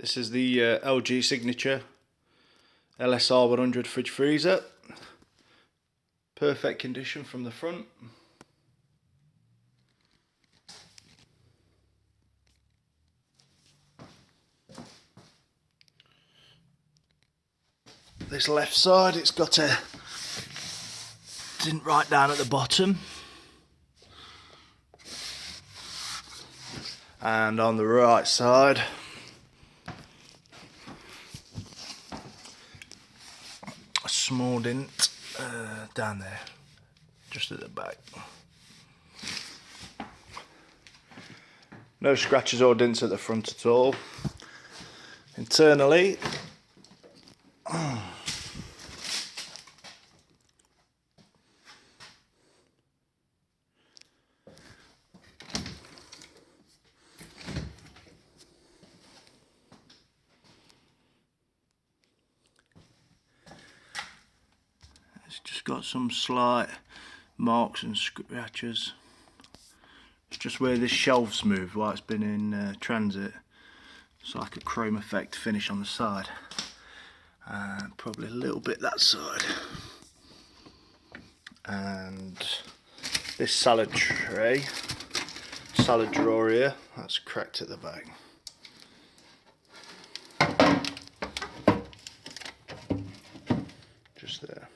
This is the LG Signature LSR100 fridge freezer. Perfect condition from the front. This left side, it's got a, didn't write down at the bottom. And on the right side, a small dent down there, just at the back. No scratches or dents at the front at all. Internally, it's just got some slight marks and scratches. It's just where this shelf's moved while it's been in transit. It's like a chrome effect finish on the side. And probably a little bit that side. And this salad tray, salad drawer here, that's cracked at the back. Just there.